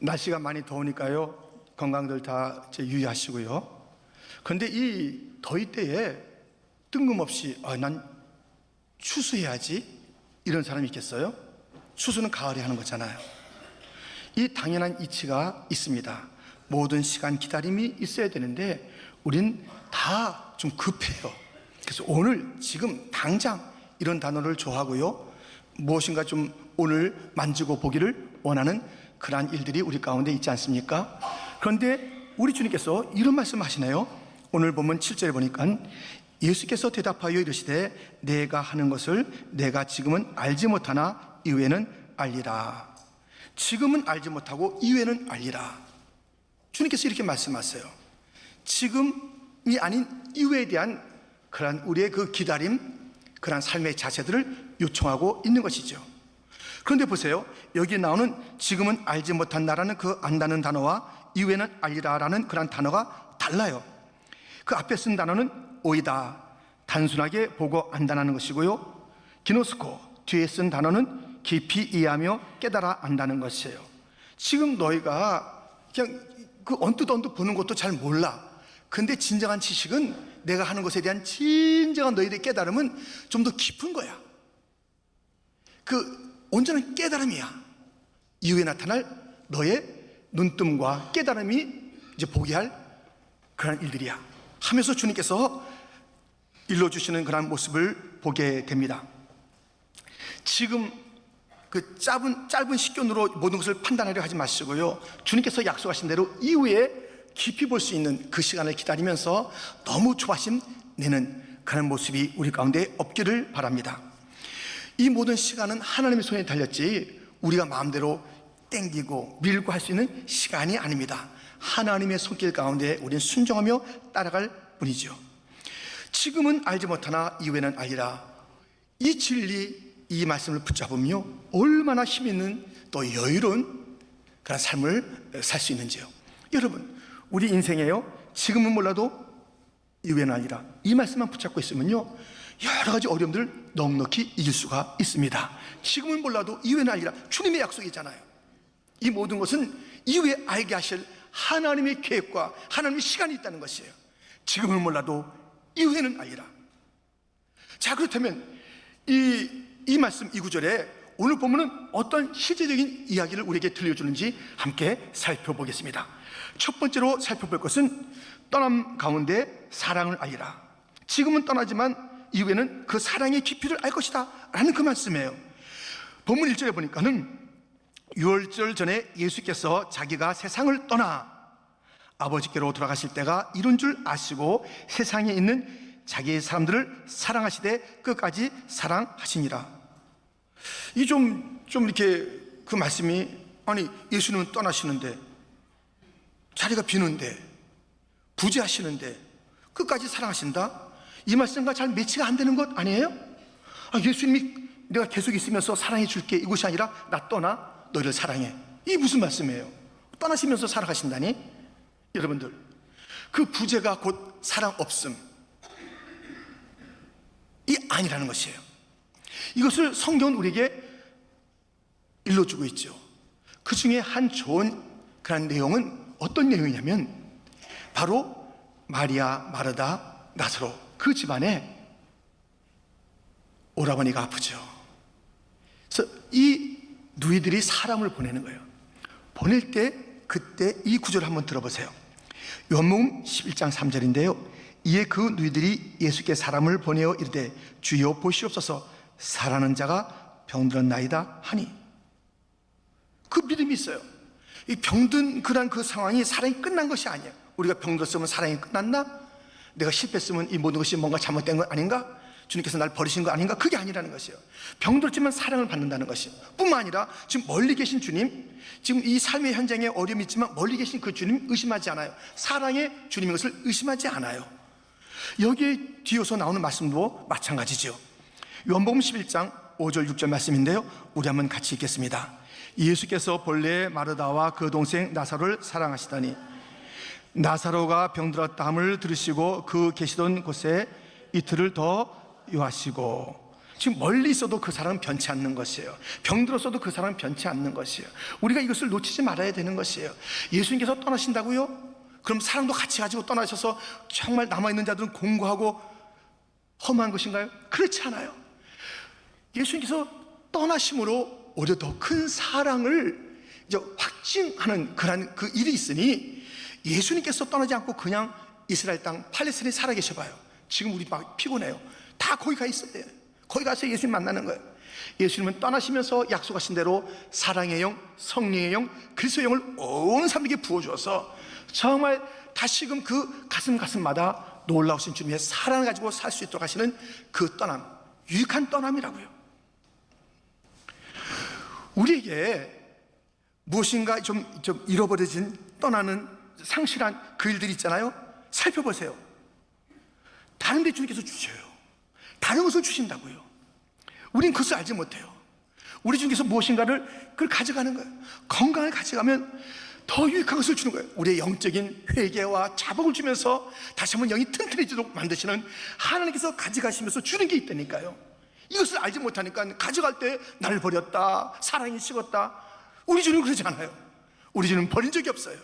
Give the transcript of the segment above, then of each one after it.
날씨가 많이 더우니까요, 건강들 다 유의하시고요. 그런데 이 더위 때에 뜬금없이 난 추수해야지 이런 사람이 있겠어요? 추수는 가을에 하는 거잖아요. 이 당연한 이치가 있습니다. 모든 시간 기다림이 있어야 되는데 우린 다 좀 급해요. 그래서 오늘 지금 당장 이런 단어를 좋아하고요, 무엇인가 좀 오늘 만지고 보기를 원하는 그러한 일들이 우리 가운데 있지 않습니까? 그런데 우리 주님께서 이런 말씀 하시네요. 오늘 보면 7절에 보니까 예수께서 대답하여 이르시되 내가 하는 것을 내가 지금은 알지 못하나 이후에는 알리라. 지금은 알지 못하고 이후에는 알리라. 주님께서 이렇게 말씀하세요. 지금이 아닌 이후에 대한 그러한 우리의 그 기다림, 그러한 삶의 자세들을 요청하고 있는 것이죠. 그런데 보세요, 여기 나오는 지금은 알지 못한 나라는 그 안다는 단어와 이후에는 알리라라는 그러한 단어가 달라요. 그 앞에 쓴 단어는 오이다, 단순하게 보고 안다는 것이고요, 기노스코, 뒤에 쓴 단어는 깊이 이해하며 깨달아 안다는 것이에요. 지금 너희가 그냥 그 언뜻 보는 것도 잘 몰라. 근데 진정한 지식은, 내가 하는 것에 대한 진정한 너희들의 깨달음은 좀 더 깊은 거야. 그 온전한 깨달음이야. 이후에 나타날 너의 눈뜸과 깨달음이 이제 보게 할 그런 일들이야 하면서 주님께서 일러주시는 그런 모습을 보게 됩니다. 지금 그 짧은 식견으로 모든 것을 판단하려 하지 마시고요, 주님께서 약속하신 대로 이후에 깊이 볼 수 있는 그 시간을 기다리면서 너무 조바심 내는 그런 모습이 우리 가운데 없기를 바랍니다. 이 모든 시간은 하나님의 손에 달렸지 우리가 마음대로 땡기고 밀고 할 수 있는 시간이 아닙니다. 하나님의 손길 가운데 우리는 순종하며 따라갈 뿐이죠. 지금은 알지 못하나 이후에는 알리라. 이 진리, 이 말씀을 붙잡으며 얼마나 힘있는 또 여유로운 그런 삶을 살 수 있는지요. 여러분, 우리 인생에요, 지금은 몰라도 이후에는 아니라 이 말씀만 붙잡고 있으면요, 여러 가지 어려움들을 넉넉히 이길 수가 있습니다. 지금은 몰라도 이후에는 아니라 주님의 약속이잖아요. 이 모든 것은 이후에 알게 하실 하나님의 계획과 하나님의 시간이 있다는 것이에요. 지금은 몰라도 이후에는 알리라. 자, 그렇다면 이 말씀, 이 구절에 오늘 보면은 어떤 실제적인 이야기를 우리에게 들려주는지 함께 살펴보겠습니다. 첫 번째로 살펴볼 것은 떠남 가운데 사랑을 알리라. 지금은 떠나지만 이후에는 그 사랑의 깊이를 알 것이다 라는 그 말씀이에요. 본문 1절에 보니까는 유월절 전에 예수께서 자기가 세상을 떠나 아버지께로 돌아가실 때가 이룬 줄 아시고 세상에 있는 자기의 사람들을 사랑하시되 끝까지 사랑하시니라. 이 좀 이렇게 그 말씀이, 아니 예수님은 떠나시는데, 자리가 비는데, 부재하시는데 끝까지 사랑하신다? 이 말씀과 잘 매치가 안 되는 것 아니에요? 예수님이 내가 계속 있으면서 사랑해 줄게 이것이 아니라 나 떠나 너희를 사랑해, 이게 무슨 말씀이에요? 떠나시면서 사랑하신다니? 여러분들, 그 부재가 곧 사랑 없음, 이 아니라는 것이에요. 이것을 성경은 우리에게 일러주고 있죠. 그 중에 한 좋은 그런 내용은 어떤 내용이냐면 바로 마리아, 마르다, 나사로, 그 집안에 오라버니가 아프죠. 그래서 이 누이들이 사람을 보내는 거예요. 보낼 때 그때 이 구절을 한번 들어보세요. 요한복음 11장 3절인데요 이에 그 누이들이 예수께 사람을 보내어 이르되 주여 보시옵소서, 사랑하는 자가 병들었나이다 하니. 그 믿음이 있어요. 이 병든 그런 그 상황이 사랑이 끝난 것이 아니에요. 우리가 병들었으면 사랑이 끝났나? 내가 실패했으면 이 모든 것이 뭔가 잘못된 것 아닌가? 주님께서 날 버리신 거 아닌가? 그게 아니라는 것이에요. 병들었지만 사랑을 받는다는 것이에요. 뿐만 아니라 지금 멀리 계신 주님, 지금 이 삶의 현장에 어려움이 있지만 멀리 계신 그 주님 의심하지 않아요. 사랑의 주님인 것을 의심하지 않아요. 여기에 뒤에서 나오는 말씀도 마찬가지죠. 요한복음 11장 5절 6절 말씀인데요 우리 한번 같이 읽겠습니다. 예수께서 본래 마르다와 그 동생 나사로를 사랑하시더니 나사로가 병들었다 함을 들으시고 그 계시던 곳에 이틀을 더 유하시고. 지금 멀리 있어도 그 사람은 변치 않는 것이에요. 병들었어도 그 사람은 변치 않는 것이에요. 우리가 이것을 놓치지 말아야 되는 것이에요. 예수님께서 떠나신다고요? 그럼 사랑도 같이 가지고 떠나셔서 정말 남아있는 자들은 공고하고 험한 것인가요? 그렇지 않아요. 예수님께서 떠나심으로 오히려 더 큰 사랑을 이제 확증하는 그 일이 있으니, 예수님께서 떠나지 않고 그냥 이스라엘 땅 팔레스타인에 살아계셔 봐요. 지금 우리 막 피곤해요. 다 거기 가 있어야 돼요. 거기 가서 예수님 만나는 거예요. 예수님은 떠나시면서 약속하신 대로 사랑의 영, 성령의 영, 그리스도의 영을 온 사람에게 부어주어서 정말 다시금 그 가슴마다 놀라우신 주님의 사랑을 가지고 살 수 있도록 하시는 그 떠남, 유익한 떠남이라고요. 우리에게 무엇인가 좀 잃어버려진, 떠나는 상실한 그 일들이 있잖아요. 살펴보세요. 다른 데 주님께서 주셔요. 다른 것을 주신다고요. 우린 그것을 알지 못해요. 우리 중에서 무엇인가를 그걸 가져가는 거예요. 건강을 가져가면 더 유익한 것을 주는 거예요. 우리의 영적인 회개와 자복을 주면서 다시 한번 영이 튼튼해지도록 만드시는 하나님께서 가져가시면서 주는 게 있다니까요. 이것을 알지 못하니까 가져갈 때 나를 버렸다, 사랑이 식었다. 우리 주님은 그러지 않아요. 우리 주님은 버린 적이 없어요.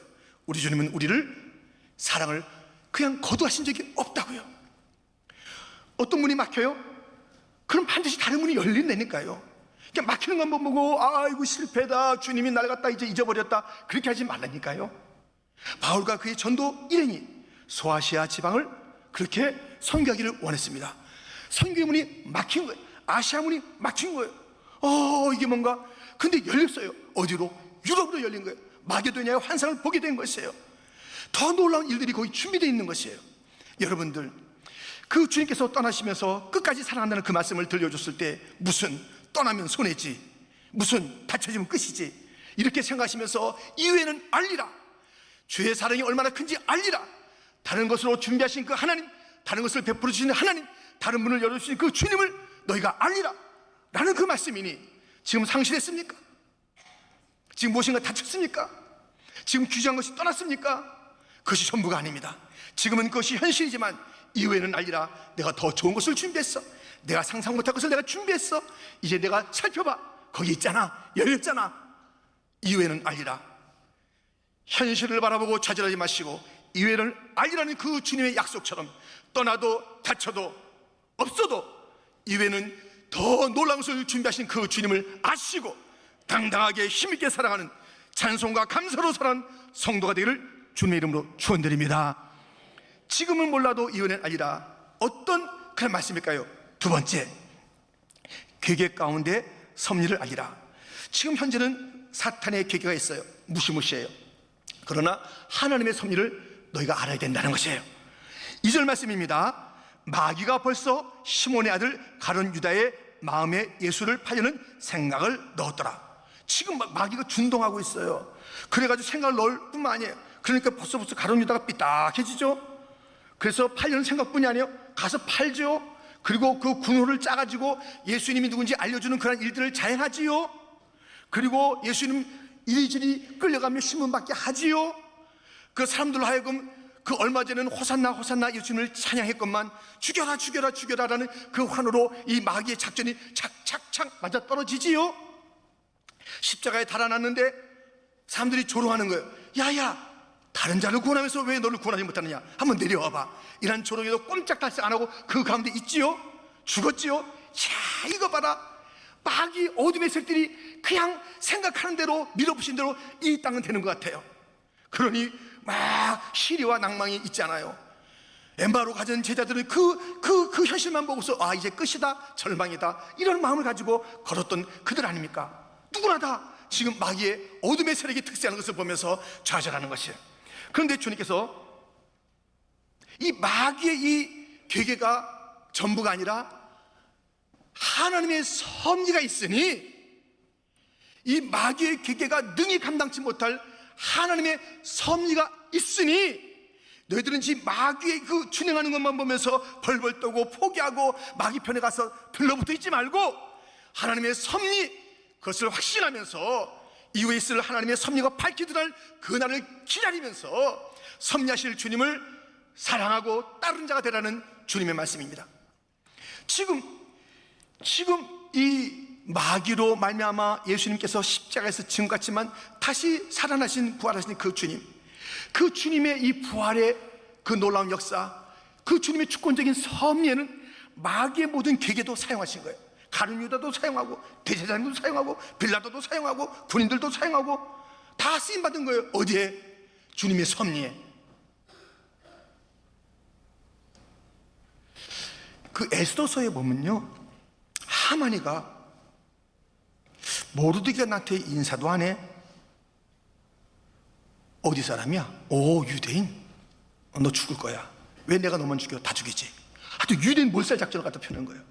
우리 주님은 우리를, 사랑을 그냥 거두하신 적이 없다고요. 어떤 문이 막혀요? 그럼 반드시 다른 문이 열린다니까요. 그냥 막히는 것만 보고 아이고 실패다, 주님이 날 갖다 이제 잊어버렸다, 그렇게 하지 말라니까요. 바울과 그의 전도 일행이 소아시아 지방을 그렇게 선교하기를 원했습니다. 선교의 문이 막힌 거예요. 아시아 문이 막힌 거예요. 이게 뭔가, 근데 열렸어요. 어디로? 유럽으로 열린 거예요. 마게도냐의 환상을 보게 된 것이에요. 더 놀라운 일들이 거기 준비되어 있는 것이에요. 여러분들, 그 주님께서 떠나시면서 끝까지 사랑한다는 그 말씀을 들려줬을 때, 무슨 떠나면 손해지, 무슨 다쳐지면 끝이지, 이렇게 생각하시면서 이후에는 알리라, 주의 사랑이 얼마나 큰지 알리라, 다른 것으로 준비하신 그 하나님, 다른 것을 베풀어 주시는 하나님, 다른 문을 열어주신 그 주님을 너희가 알리라 라는 그 말씀이니, 지금 상실했습니까? 지금 무엇인가 다쳤습니까? 지금 귀중한 것이 떠났습니까? 그것이 전부가 아닙니다. 지금은 그것이 현실이지만 이후에는 알리라, 내가 더 좋은 것을 준비했어. 내가 상상 못할 것을 내가 준비했어. 이제 내가 살펴봐, 거기 있잖아, 열렸잖아. 이후에는 알리라. 현실을 바라보고 좌절하지 마시고 이후에는 알리라는 그 주님의 약속처럼, 떠나도 다쳐도 없어도 이후에는 더 놀라운 것을 준비하신 그 주님을 아시고 당당하게 힘있게 살아가는, 찬송과 감사로 살아가는 성도가 되기를 주님의 이름으로 축원드립니다. 지금은 몰라도 이후에는 알리라. 어떤 그런 말씀일까요? 두 번째, 괴계 가운데 섭리를 알리라. 지금 현재는 사탄의 괴계가 있어요. 무시무시해요. 그러나 하나님의 섭리를 너희가 알아야 된다는 것이에요. 2절 말씀입니다. 마귀가 벌써 시몬의 아들 가룟 유다의 마음에 예수를 팔려는 생각을 넣었더라. 지금 마귀가 준동하고 있어요. 그래가지고 생각을 넣을 뿐만 아니에요. 그러니까 벌써 가룟 유다가 삐딱해지죠. 그래서 팔려는 생각뿐이 아니에요. 가서 팔죠. 그리고 그 군호를 짜가지고 예수님이 누군지 알려주는 그런 일들을 자행하지요. 그리고 예수님 이리저리 끌려가며 신문받게 하지요. 그 사람들로 하여금 그 얼마 전에는 호산나 호산나 예수님을 찬양했건만 죽여라 죽여라 죽여라라는 그 환호로 이 마귀의 작전이 착착착 맞아 떨어지지요. 십자가에 달아났는데 사람들이 조롱하는 거예요. 야야, 다른 자를 구원하면서 왜 너를 구원하지 못하느냐, 한번 내려와봐. 이런 조롱에도 꼼짝달싹 안 하고 그 가운데 있지요. 죽었지요. 자, 이거 봐라, 마귀 어둠의 색들이 그냥 생각하는 대로, 밀어붙인 대로 이 땅은 되는 것 같아요. 그러니 막 시리와 낭망이 있잖아요. 엠바로 가진 제자들은 그 현실만 보고서 아, 이제 끝이다, 절망이다, 이런 마음을 가지고 걸었던 그들 아닙니까? 누구나 다 지금 마귀의 어둠의 세력이 특세하는 것을 보면서 좌절하는 것이에요. 그런데 주님께서 이 마귀의 이 괴계가 전부가 아니라 하나님의 섭리가 있으니, 이 마귀의 괴계가 능히 감당치 못할 하나님의 섭리가 있으니, 너희들은 지금 마귀의 그 진행하는 것만 보면서 벌벌 떠고 포기하고 마귀 편에 가서 들러붙어 있지 말고 하나님의 섭리, 그것을 확신하면서 이후에 있을 하나님의 섭리가 밝히던 그 날을 기다리면서 섭리하실 주님을 사랑하고 따르는 자가 되라는 주님의 말씀입니다. 지금 지금 이 마귀로 말미암아 예수님께서 십자가에서 지금같지만 다시 살아나신 부활하신 그 주님, 그 주님의 이 부활의 그 놀라운 역사, 그 주님의 주권적인 섭리에는 마귀의 모든 계계도 사용하신 거예요. 가룟 유다도 사용하고, 대제사장도 사용하고, 빌라도도 사용하고, 군인들도 사용하고, 다 쓰임받은 거예요. 어디에? 주님의 섭리에. 그 에스더서에 보면요, 하만이가 모르드게가 나한테 인사도 안 해. 어디 사람이야? 오, 유대인. 너 죽을 거야. 왜 내가 너만 죽여? 다 죽이지. 하여튼 유대인 몰살 작전을 갖다 펴는 거예요.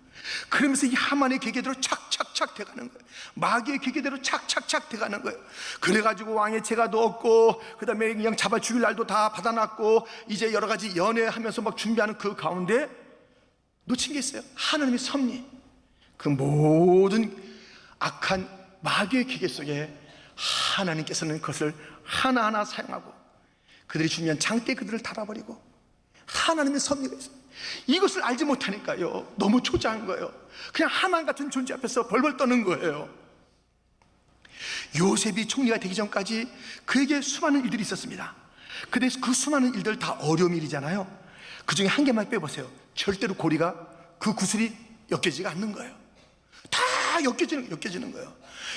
그러면서 이 하만의 계계대로 착착착 돼가는 거예요. 마귀의 계계대로 착착착 돼가는 거예요. 그래가지고 왕의 제가도 없고, 그 다음에 그냥 잡아 죽일 날도 다 받아놨고, 이제 여러 가지 연애하면서 막 준비하는 그 가운데 놓친 게 있어요. 하나님의 섭리. 그 모든 악한 마귀의 기계 속에 하나님께서는 그것을 하나하나 사용하고, 그들이 준비한 장대에 그들을 달아버리고, 하나님의 섭리가 있어요. 이것을 알지 못하니까요, 너무 초조한 거예요. 그냥 하만 같은 존재 앞에서 벌벌 떠는 거예요. 요셉이 총리가 되기 전까지 그에게 수많은 일들이 있었습니다. 근데 그 수많은 일들 다 어려운 일이잖아요. 그 중에 한 개만 빼보세요. 절대로 고리가, 그 구슬이 엮여지가 않는 거예요. 다 엮여지는 거예요.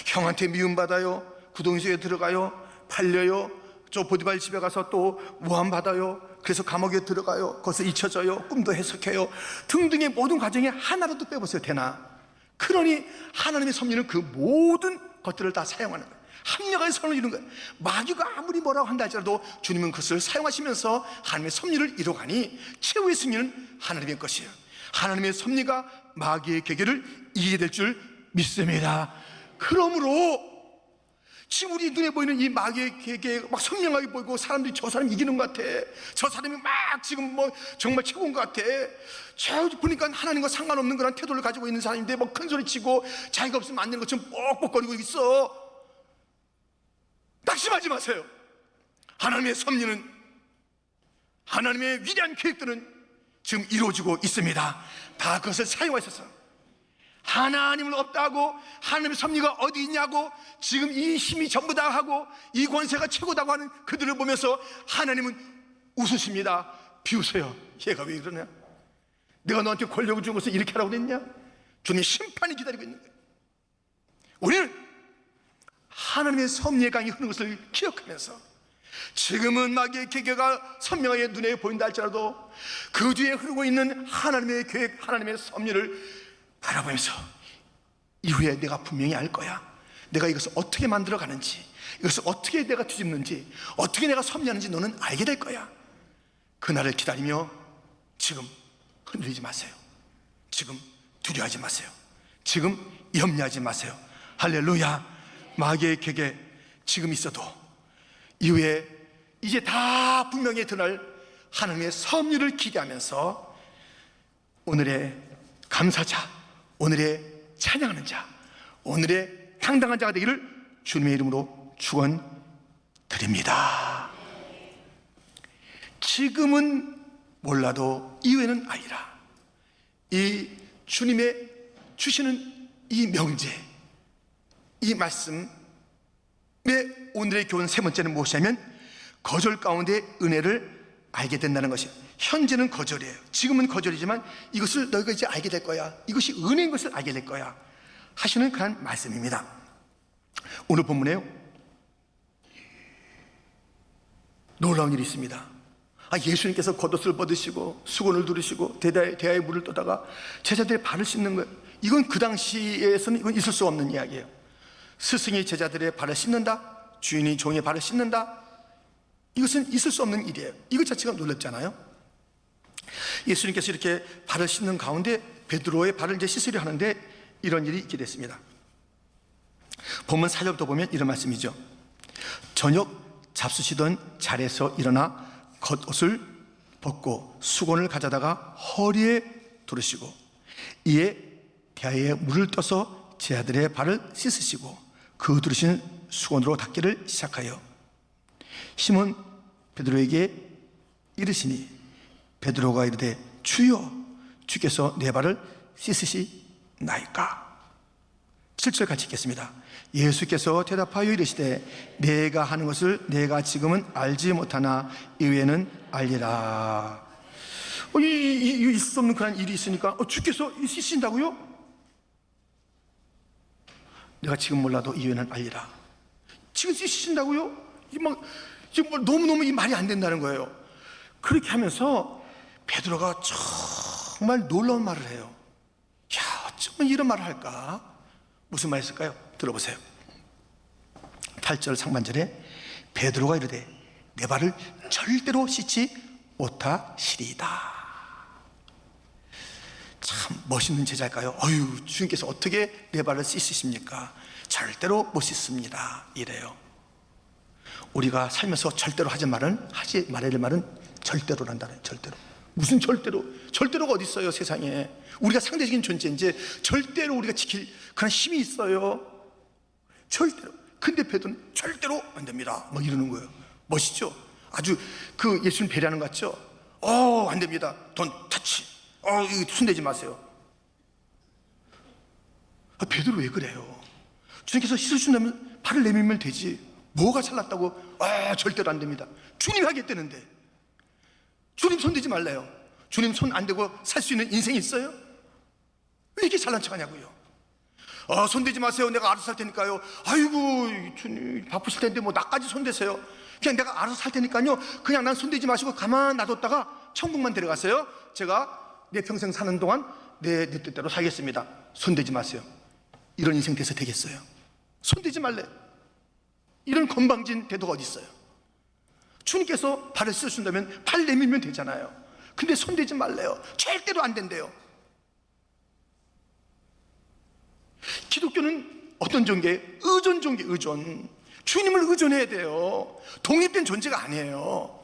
형한테 미움받아요, 구덩이에 들어가요, 팔려요, 저 보디발 집에 가서 또 모함받아요, 그래서 감옥에 들어가요, 거기서 잊혀져요, 꿈도 해석해요, 등등의 모든 과정에 하나라도 빼보세요. 되나? 그러니 하나님의 섭리는 그 모든 것들을 다 사용하는 거예요. 합력의 선을 이루는 거예요. 마귀가 아무리 뭐라고 한다 할지라도 주님은 그것을 사용하시면서 하나님의 섭리를 이루가니 최후의 승리는 하나님의 것이에요. 하나님의 섭리가 마귀의 계계를 이기게 될 줄 믿습니다. 그러므로 지금 우리 눈에 보이는 이 마귀의 계계가 막 선명하게 보이고, 사람들이 저 사람 이기는 것 같아, 저 사람이 막 지금 뭐 정말 최고인 것 같아, 저 보니까 하나님과 상관없는 그런 태도를 가지고 있는 사람인데 뭐 큰 소리 치고 자기가 없으면 안 되는 것처럼 뻑뻑거리고 있어. 낙심하지 마세요. 하나님의 섭리는, 하나님의 위대한 계획들은 지금 이루어지고 있습니다. 다 그것을 사용하셔서, 하나님은 없다고, 하나님의 섭리가 어디 있냐고, 지금 이 힘이 전부 다 하고 이 권세가 최고다고 하는 그들을 보면서 하나님은 웃으십니다. 비우세요. 얘가 왜 이러냐? 내가 너한테 권력을 준 것을 이렇게 하라고 그랬냐? 주님의 심판이 기다리고 있는 거예요. 우리는 하나님의 섭리의 강이 흐르는 것을 기억하면서, 지금은 마귀의 계계가 선명하게 눈에 보인다 할지라도 그 뒤에 흐르고 있는 하나님의 계획, 하나님의 섭리를 바라보면서 이후에 내가 분명히 알 거야. 내가 이것을 어떻게 만들어 가는지, 이것을 어떻게 내가 뒤집는지, 어떻게 내가 섭리하는지 너는 알게 될 거야. 그날을 기다리며 지금 흔들리지 마세요. 지금 두려워하지 마세요. 지금 염려하지 마세요. 할렐루야. 마귀의 계계 지금 있어도 이후에 이제 다 분명히 드러날 하나님의 섭리를 기대하면서 오늘의 감사자, 오늘의 찬양하는 자, 오늘의 당당한 자가 되기를 주님의 이름으로 축원드립니다. 지금은 몰라도 이후에는 아니라, 이 주님의 주시는 이 명제, 이 말씀의 오늘의 교훈 세 번째는 무엇이냐면, 거절 가운데 은혜를 알게 된다는 것이에요. 현재는 거절이에요. 지금은 거절이지만 이것을 너희가 이제 알게 될 거야, 이것이 은혜인 것을 알게 될 거야 하시는 그런 말씀입니다. 오늘 본문에요, 놀라운 일이 있습니다. 예수님께서 겉옷을 벗으시고 수건을 두르시고 대야에 물을 떠다가 제자들의 발을 씻는 거예요. 이건 그 당시에서는 이건 있을 수 없는 이야기예요. 스승이 제자들의 발을 씻는다, 주인이 종의 발을 씻는다, 이것은 있을 수 없는 일이에요. 이것 자체가 놀랍잖아요. 예수님께서 이렇게 발을 씻는 가운데 베드로의 발을 이제 씻으려 하는데 이런 일이 있게 됐습니다. 본문 4절부터 보면 이런 말씀이죠. 저녁 잡수시던 자리에서 일어나 겉옷을 벗고 수건을 가져다가 허리에 두르시고, 이에 대야에 물을 떠서 제자들의 발을 씻으시고 그 두르신 수건으로 닦기를 시작하여 시몬 베드로에게 이르시니, 베드로가 이르되 주여, 주께서 내 발을 나이까? 7절 같이 읽겠습니다. 예수께서 대답하여 이르시되 내가 하는 것을 내가 지금은 알지 못하나 이후에는 알리라. 있을 수 없는 그런 일이 있으니까 주께서 씻으신다고요? 내가 지금 몰라도 이후에는 알리라. 지금 씻으신다고요? 지금 너무너무 이 말이 안 된다는 거예요. 그렇게 하면서 베드로가 정말 놀라운 말을 해요. 야, 어쩌면 이런 말을 할까? 무슨 말이 있을까요? 들어보세요. 8절 상반절에 베드로가 이르되 내 발을 절대로 씻지 못하시리이다. 참 멋있는 제자일까요? 주님께서 어떻게 내 발을 씻으십니까? 절대로 못 씻습니다. 이래요. 우리가 살면서 절대로 하지 말아야 될 말은 절대로란다는. 절대로. 무슨 절대로? 절대로가 어디 있어요, 세상에. 우리가 상대적인 존재인지 절대로 우리가 지킬 그런 힘이 있어요. 절대로. 근데 베드로는 절대로 안 됩니다. 막 이러는 거예요. 멋있죠? 아주 그 예수님 배려하는 것 같죠? 안 됩니다. 돈 터치. 이거 손대지 마세요. 베드로 왜 그래요? 주님께서 씻어준다면 발을 내밀면 되지. 뭐가 잘났다고? 절대로 안 됩니다. 주님 하겠다는데. 주님 손대지 말래요. 주님 손 안 대고 살 수 있는 인생이 있어요? 왜 이렇게 잘난 척 하냐고요? 손대지 마세요. 내가 알아서 살 테니까요. 아이고, 주님 바쁘실 텐데 뭐 나까지 손대세요. 그냥 내가 알아서 살 테니까요. 그냥 난 손대지 마시고 가만 놔뒀다가 천국만 데려가세요. 제가 내 평생 사는 동안 내 뜻대로 살겠습니다. 손대지 마세요. 이런 인생 돼서 되겠어요? 손대지 말래. 이런 건방진 태도가 어디 있어요? 주님께서 발을 씻어준다면 발 내밀면 되잖아요. 근데 손대지 말래요. 절대로 안 된대요. 기독교는 어떤 종교예요? 의존 종교, 의존. 주님을 의존해야 돼요. 독립된 존재가 아니에요.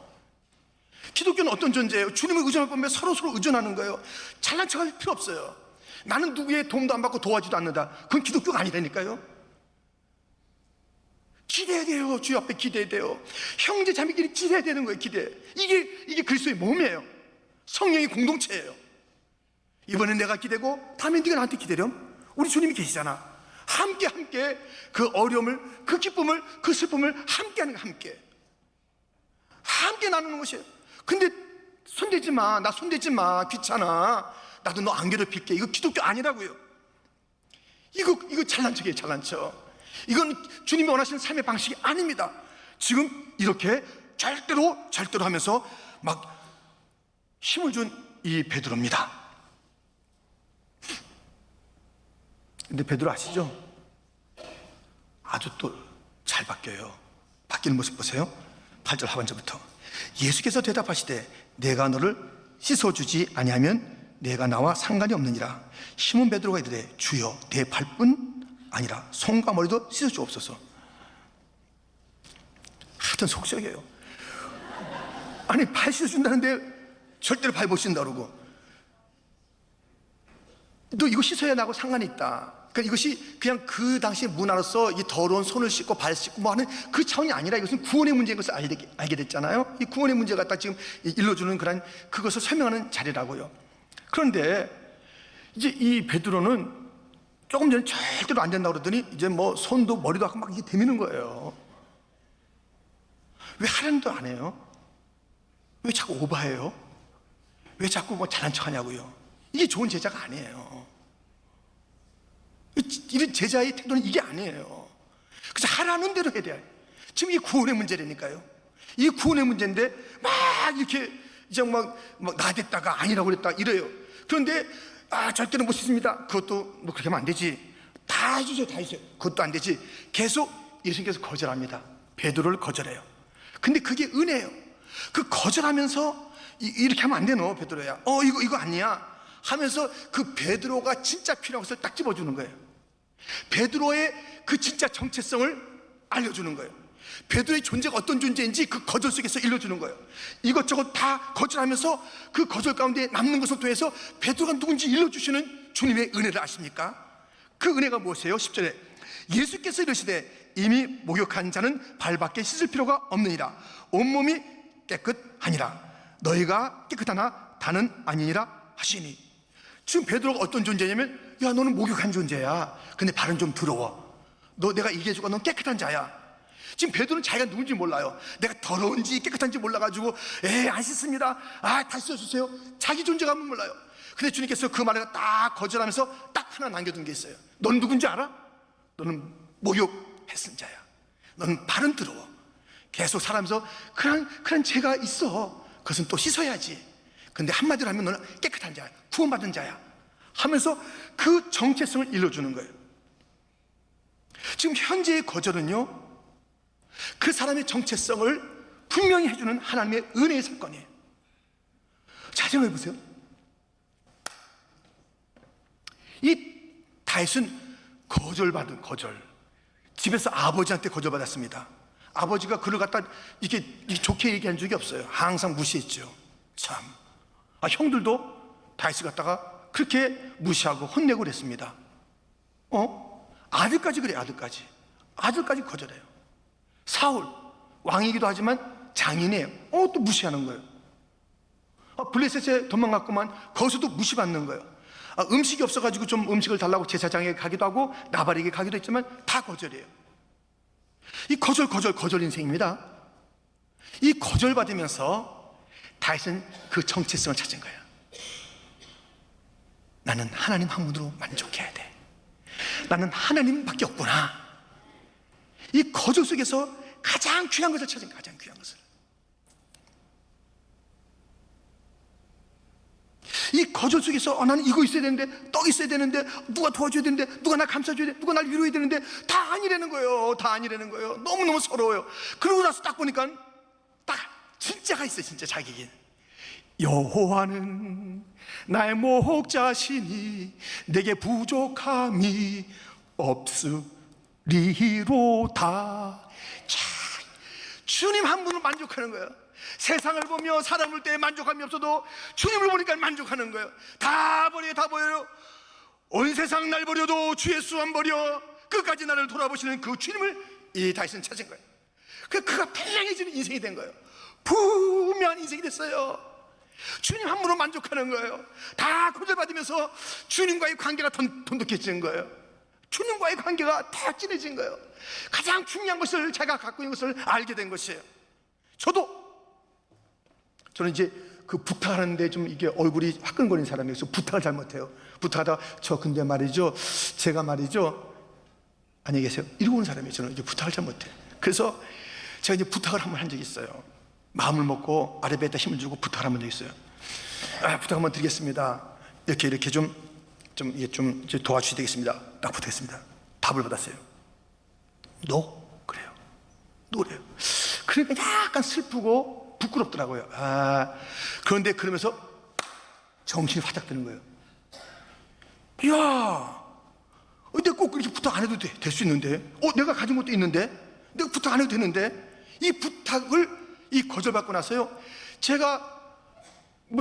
기독교는 어떤 존재예요? 주님을 의존할 거면 서로 의존하는 거예요. 잘난 척할 필요 없어요. 나는 누구의 도움도 안 받고 도와주지도 않는다. 그건 기독교가 아니라니까요. 기대해야 돼요. 주여 앞에 기대해야 돼요. 형제 자매끼리 기대해야 되는 거예요. 기대. 이게 그리스도의 몸이에요. 성령의 공동체예요. 이번엔 내가 기대고 다음엔 네가 나한테 기대렴. 우리 주님이 계시잖아. 함께 그 어려움을, 그 기쁨을, 그 슬픔을 함께 하는 거야. 함께 나누는 것이에요. 근데 손대지 마. 나 손대지 마. 귀찮아. 나도 너 안 괴롭힐게. 이거 기독교 아니라고요. 이거 잘난 척이에요. 잘난 척. 이건 주님이 원하시는 삶의 방식이 아닙니다. 지금 이렇게 절대로 하면서 막 힘을 준 이 베드로입니다. 근데 베드로 아시죠? 아주 또 잘 바뀌어요. 바뀌는 모습 보세요. 8절 하반절부터 예수께서 대답하시되 내가 너를 씻어주지 아니하면 내가 나와 상관이 없느니라. 시몬 베드로가 이르되 주여 내 발뿐 아니라 손과 머리도 씻어주옵소서. 하여튼 속썩여요. 아니 발 씻어준다는데 절대로 발 못 씻는다 그러고, 너 이거 씻어야 나하고 상관이 있다. 그러니까 이것이 그냥 그 당시 문화로서 이 더러운 손을 씻고 발 씻고 뭐 하는 그 차원이 아니라 이것은 구원의 문제인 것을 알게 됐잖아요. 이 구원의 문제가 딱 지금 일러주는 그런 그것을 설명하는 자리라고요. 그런데 이제 이 베드로는 조금 전에 절대로 안 된다고 그러더니 이제 뭐 손도 머리도 하고 막 이게 대미는 거예요. 왜 하려는도 안 해요? 왜 자꾸 오버해요? 왜 자꾸 뭐 잘난 척 하냐고요? 이게 좋은 제자가 아니에요. 이런 제자의 태도는 이게 아니에요. 그래서 하라는 대로 해야 돼요. 지금 이게 구원의 문제라니까요. 이게 구원의 문제인데 막 이렇게 이제 막 나댔다가 아니라고 그랬다 이래요. 그런데 절대로 못 씻습니다. 그것도 뭐 그렇게 하면 안 되지. 다 해주세요. 다 해주세요. 그것도 안 되지. 계속 예수님께서 거절합니다. 베드로를 거절해요. 근데 그게 은혜예요. 그 거절하면서 이렇게 하면 안 돼, 너 베드로야. 이거 아니야 하면서 그 베드로가 진짜 필요한 것을 딱 집어주는 거예요. 베드로의 그 진짜 정체성을 알려주는 거예요. 베드로의 존재가 어떤 존재인지 그 거절 속에서 일러주는 거예요. 이것저것 다 거절하면서 그 거절 가운데 남는 것을 통해서 베드로가 누군지 일러주시는 주님의 은혜를 아십니까? 그 은혜가 무엇이에요? 10절에 예수께서 이르시되 이미 목욕한 자는 발밖에 씻을 필요가 없느니라. 온몸이 깨끗하니라. 너희가 깨끗하나 다는 아니니라 하시니. 지금 베드로가 어떤 존재냐면, 야, 너는 목욕한 존재야. 근데 발은 좀 더러워. 너 내가 얘기해주고 넌 깨끗한 자야. 지금 베드로는 자기가 누군지 몰라요. 내가 더러운지 깨끗한지 몰라가지고 안 씻습니다. 다시 씻어주세요. 자기 존재감은 몰라요. 근데 주님께서 그 말을 딱 거절하면서 딱 하나 남겨둔 게 있어요. 넌 누군지 알아? 너는 목욕했은 자야. 너는 발은 더러워. 계속 살아면서 그런 죄가 있어. 그것은 또 씻어야지. 근데 한마디로 하면 너는 깨끗한 자야. 구원받은 자야. 하면서 그 정체성을 일러주는 거예요. 지금 현재의 거절은요, 그 사람의 정체성을 분명히 해주는 하나님의 은혜의 사건이에요. 자, 생각해 보세요. 이 다윗은 거절. 집에서 아버지한테 거절받았습니다. 아버지가 그를 갖다 이렇게 좋게 얘기한 적이 없어요. 항상 무시했죠. 참. 형들도 다윗을 갖다가 그렇게 무시하고 혼내고 그랬습니다. 아들까지 그래요. 아들까지 거절해요. 사울, 왕이기도 하지만 장인이에요. 또 무시하는 거예요. 블레셋에 도망갔구만. 거기서도 무시받는 거예요. 음식이 없어가지고 좀 음식을 달라고 제사장에게 가기도 하고 나발에게 가기도 했지만 다 거절해요. 이 거절 인생입니다. 이 거절받으면서 다윗은 그 정체성을 찾은 거예요. 나는 하나님 한 분으로 만족해야 돼. 나는 하나님밖에 없구나. 이 거절 속에서 가장 귀한 것을 찾은 거예요. 가장 귀한 것을. 이 거절 속에서 나는 이거 있어야 되는데, 떡 있어야 되는데, 누가 도와줘야 되는데, 누가 날 감싸줘야 돼, 누가 날 위로해야 되는데, 다 아니라는 거예요. 너무너무 서러워요. 그러고 나서 딱 보니까 딱 진짜가 있어요. 진짜 자기에게. 여호와는 나의 목자시니 내게 부족함이 없으리로다. 주님 한 분을 만족하는 거예요. 세상을 보며 사람을 볼 때 만족함이 없어도 주님을 보니까 만족하는 거예요. 다 버려요. 온 세상 날 버려도 주 예수 안 버려. 끝까지 나를 돌아보시는 그 주님을 이 다윗은 찾은 거예요. 그가 분명해지는 인생이 된 거예요. 분명한 인생이 됐어요. 주님 한 분으로 만족하는 거예요. 다 거절받으면서 주님과의 관계가 돈독해지는 거예요. 주님과의 관계가 더 진해진 거예요. 가장 중요한 것을 제가 갖고 있는 것을 알게 된 것이에요. 저는 이제 그 부탁하는데 좀 이게 얼굴이 화끈거리는 사람이에요. 그래서 부탁을 잘못해요. 부탁하다가 근데 말이죠, 제가 말이죠, 안녕히 계세요, 이러고 오는 사람이에요. 저는 이제 부탁을 잘못해요. 그래서 제가 이제 부탁을 한번 한 적이 있어요. 마음을 먹고 아랫배에다 힘을 주고 부탁을 한번 적이 있어요. 부탁 한번 드리겠습니다. 이렇게 좀 도와주셔야 되겠습니다. 딱 부탁했습니다. 답을 받았어요. 그래요. 그러니까 약간 슬프고 부끄럽더라고요. 그런데 그러면서 정신이 화작 드는 거예요. 이야, 내가 꼭 그렇게 부탁 안 해도 될 수 있는데, 내가 가진 것도 있는데, 내가 부탁 안 해도 되는데, 이 부탁을 거절받고 나서요, 제가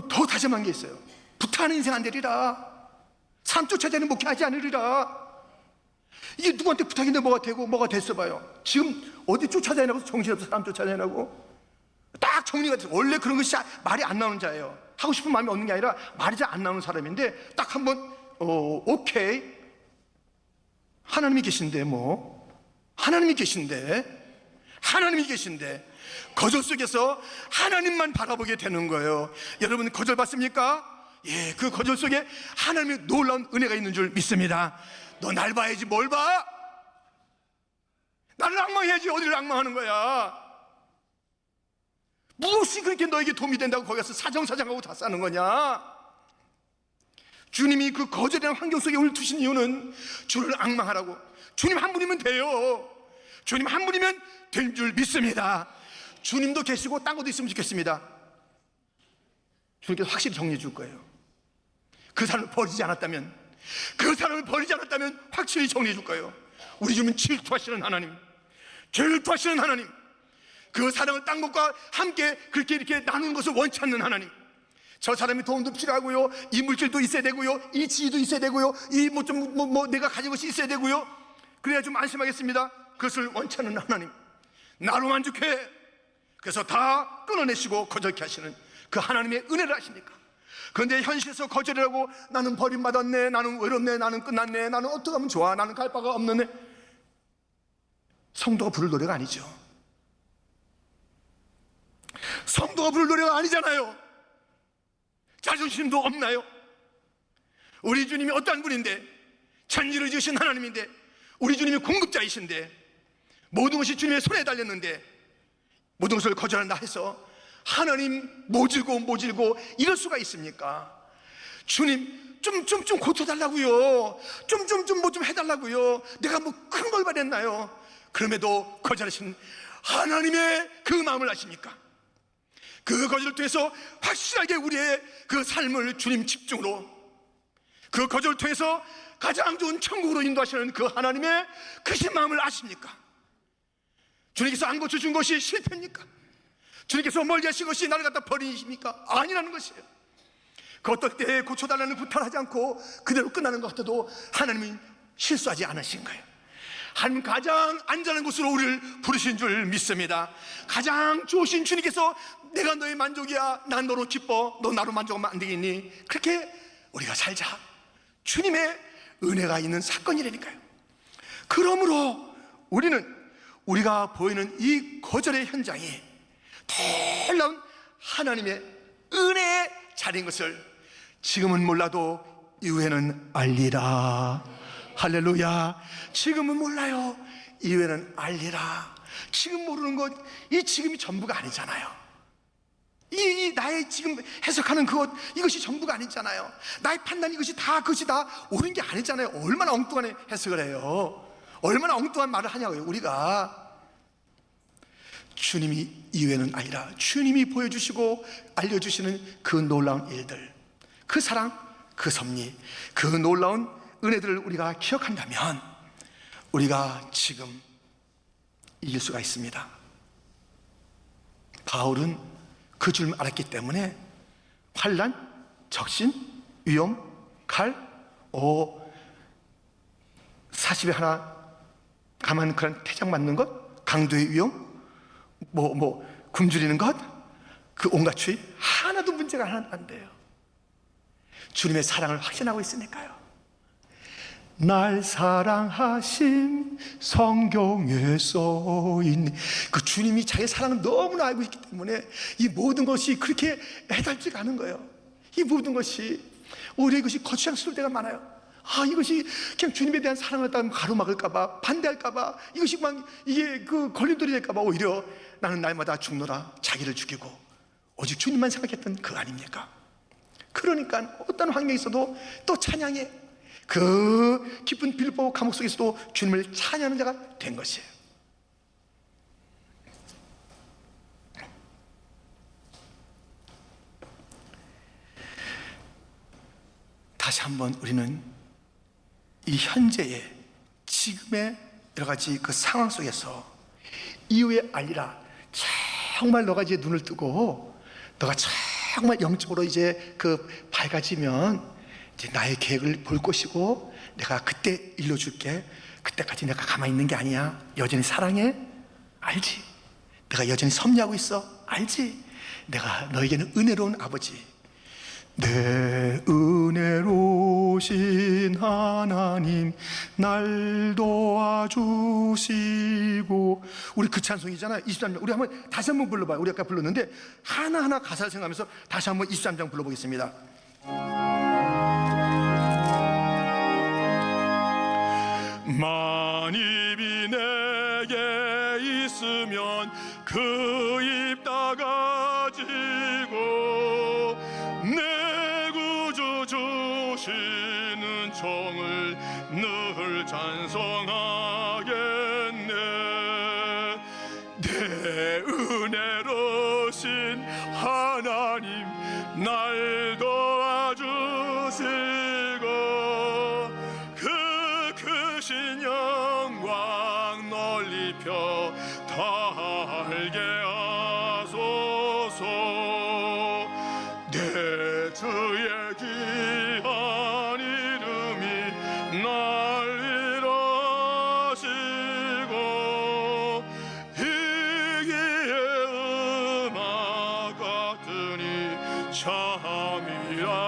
더 다짐한 게 있어요. 부탁하는 인생 안 되리라. 사람 쫓아다니는 목회하지 않으리라. 이게 누구한테 부탁인데 뭐가 되고 뭐가 됐어 봐요. 지금 어디 쫓아다니라고, 정신없어 사람 쫓아다니라고. 딱 정리가 돼서, 원래 그런 것이 말이 안 나오는 자예요. 하고 싶은 마음이 없는 게 아니라 말이 잘 안 나오는 사람인데, 딱 한번 오케이, 하나님이 계신데 하나님이 계신데 거절 속에서 하나님만 바라보게 되는 거예요. 여러분 거절 받습니까? 예, 그 거절 속에 하나님의 놀라운 은혜가 있는 줄 믿습니다. 너 날 봐야지 뭘 봐? 나를 앙망해야지. 어디를 앙망하는 거야? 무엇이 그렇게 너에게 도움이 된다고 거기 가서 사정사정하고 다 싸는 거냐? 주님이 그 거절이라는 환경 속에 우리를 두신 이유는 주를 앙망하라고. 주님 한 분이면 돼요. 주님 한 분이면 될 줄 믿습니다. 주님도 계시고 딴 것도 있으면 좋겠습니다. 주님께서 확실히 정리해 줄 거예요. 그 사람을 버리지 않았다면 확실히 정리해 줄 거예요. 우리 주님은 질투하시는 하나님, 그 사랑을 딴 것과 함께 그렇게 이렇게 나누는 것을 원치 않는 하나님. 저 사람이 돈도 필요하고요, 이 물질도 있어야 되고요, 이 지위도 있어야 되고요, 이 내가 가진 것이 있어야 되고요, 그래야 좀 안심하겠습니다. 그것을 원치 않는 하나님, 나로 만족해. 그래서 다 끊어내시고 거절케 하시는 그 하나님의 은혜를 아십니까? 그런데 현실에서 거절하고 나는 버림받았네, 나는 외롭네, 나는 끝났네, 나는 어떻게 하면 좋아, 나는 갈 바가 없네. 성도가 부를 노래가 아니죠. 성도가 부를 노래가 아니잖아요. 자존심도 없나요? 우리 주님이 어떠한 분인데, 천지를 지으신 하나님인데, 우리 주님이 공급자이신데, 모든 것이 주님의 손에 달렸는데 모든 것을 거절한다 해서 하나님 모질고 이럴 수가 있습니까? 주님 좀 고쳐달라고요. 뭐 좀 해달라고요. 내가 뭐 큰 걸 바랬나요? 그럼에도 거절하신 하나님의 그 마음을 아십니까? 그 거절을 통해서 확실하게 우리의 그 삶을 주님 집중으로, 그 거절을 통해서 가장 좋은 천국으로 인도하시는 그 하나님의 크신 마음을 아십니까? 주님께서 안 고쳐준 것이 실패입니까? 주님께서 멀리 하신 것이 나를 갖다 버리십니까? 아니라는 것이에요. 그 어떨 때 고쳐달라는 부탁을 하지 않고 그대로 끝나는 것 같아도 하나님은 실수하지 않으신 거예요. 하나님 가장 안전한 곳으로 우리를 부르신 줄 믿습니다. 가장 좋으신 주님께서 내가 너의 만족이야, 난 너로 기뻐, 너 나로 만족하면 안 되겠니? 그렇게 우리가 살자. 주님의 은혜가 있는 사건이라니까요. 그러므로 우리가 보이는 이 거절의 현장이 놀라운 하나님의 은혜의 자리인 것을 지금은 몰라도 이후에는 알리라. 할렐루야. 지금은 몰라요. 이후에는 알리라. 지금 모르는 것, 이 지금이 전부가 아니잖아요. 이 나의 지금 해석하는 그것, 이것이 전부가 아니잖아요. 나의 판단, 그것이 다 옳은 게 아니잖아요. 얼마나 엉뚱한 해석을 해요. 얼마나 엉뚱한 말을 하냐고요. 우리가 주님이 이외는 아니라 주님이 보여주시고 알려주시는 그 놀라운 일들, 그 사랑, 그 섭리, 그 놀라운 은혜들을 우리가 기억한다면 우리가 지금 이길 수가 있습니다. 바울은 그 줄 알았기 때문에 환난, 적신, 위험, 칼, 40에 하나 가만 그런 태장 맞는 것, 강도의 위험, 굶주리는 것, 그 온갖 추위 하나도 문제가 안 돼요. 주님의 사랑을 확신하고 있으니까요. 날 사랑하신 성경에 써있는 그 주님이 자기 사랑을 너무나 알고 있기 때문에 이 모든 것이 그렇게 해달지가 않은 거예요. 이 모든 것이 오히려 이것이 거추장스러울 때가 많아요. 이것이 그냥 주님에 대한 사랑을 따르면 가로막을까봐, 반대할까봐, 이것이 이게 그 걸림돌이 될까봐 오히려 나는 날마다 죽노라 자기를 죽이고 오직 주님만 생각했던 그 아닙니까? 그러니까 어떤 환경에 있어도 또 찬양해. 그 깊은 빌보 감옥 속에서도 주님을 찬양하는 자가 된 것이에요. 다시 한번 우리는 이 현재의 지금의 여러 가지 그 상황 속에서 이후에 알리라. 정말 너가 이제 눈을 뜨고 너가 정말 영적으로 이제 그 밝아지면 이제 나의 계획을 볼 것이고 내가 그때 일러줄게. 그때까지 내가 가만히 있는 게 아니야. 여전히 사랑해? 알지? 내가 여전히 섭리하고 있어? 알지? 내가 너에게는 은혜로운 아버지, 내 은혜로우신 하나님 날 도와주시고. 우리 그 찬송이잖아요. 23장 우리 한번 다시 한번 불러봐요. 우리 아까 불렀는데 하나하나 가사를 생각하면서 다시 한번 23장 불러보겠습니다. 만입이 내게 있으면 그 입 닫아지고 내 구주 주시는 정을 늘 찬송하겠네. 내 은혜로신 하나님 날 도와주시고 크신 영광 널리 펴 달게 하소서. 내 주의 귀한 이름이 날 이루시고 이기의 음악 같으니 참이라.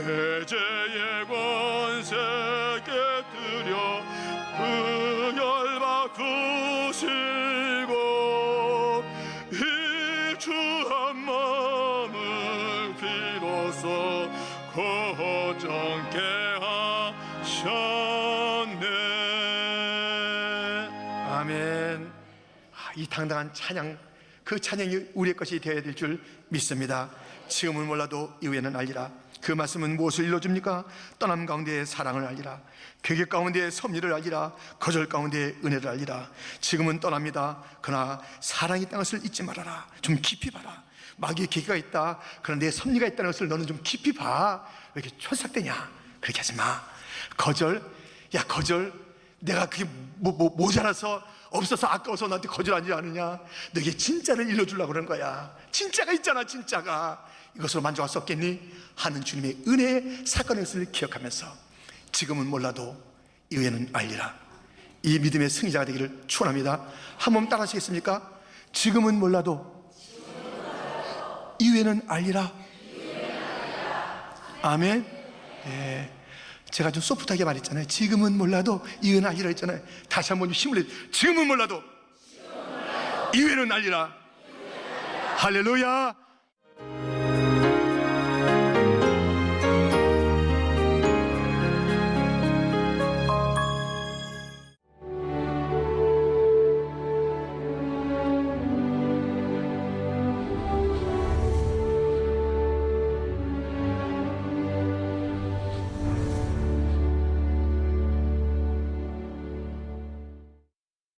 내 죄의 권세 깨뜨려 그 열 바꾸시고 이 주한 마음을 비로소 고정케 하셨네. 아멘. 이 당당한 찬양, 그 찬양이 우리의 것이 되어야 될 줄 믿습니다. 지금은 몰라도 이후에는 알리라. 그 말씀은 무엇을 일러줍니까? 떠남 가운데 사랑을 알리라. 계획 가운데 섭리를 알리라. 거절 가운데 은혜를 알리라. 지금은 떠납니다. 그러나 사랑이 있다는 것을 잊지 말아라. 좀 깊이 봐라. 마귀의 계획가 있다. 그러나 내 섭리가 있다는 것을 너는 좀 깊이 봐. 왜 이렇게 촐싹대냐? 그렇게 하지 마. 거절, 야 거절, 내가 그게 모자라서 없어서 아까워서 너한테 거절하지 않느냐? 너에게 진짜를 일러주려고 그런 거야. 진짜가 있잖아. 진짜가. 이것으로 만족할 수 없겠니? 하는 주님의 은혜의 사건의 것을 기억하면서 지금은 몰라도 이후에는 알리라. 이 믿음의 승리자가 되기를 축원합니다. 한번 따라 하시겠습니까? 지금은 몰라도 이후에는 알리라. 아멘. 예. 제가 좀 소프트하게 말했잖아요. 지금은 몰라도 이후에는 알리라 했잖아요. 다시 한번 힘을 내. 지금은 몰라도 이후에는 알리라. 할렐루야.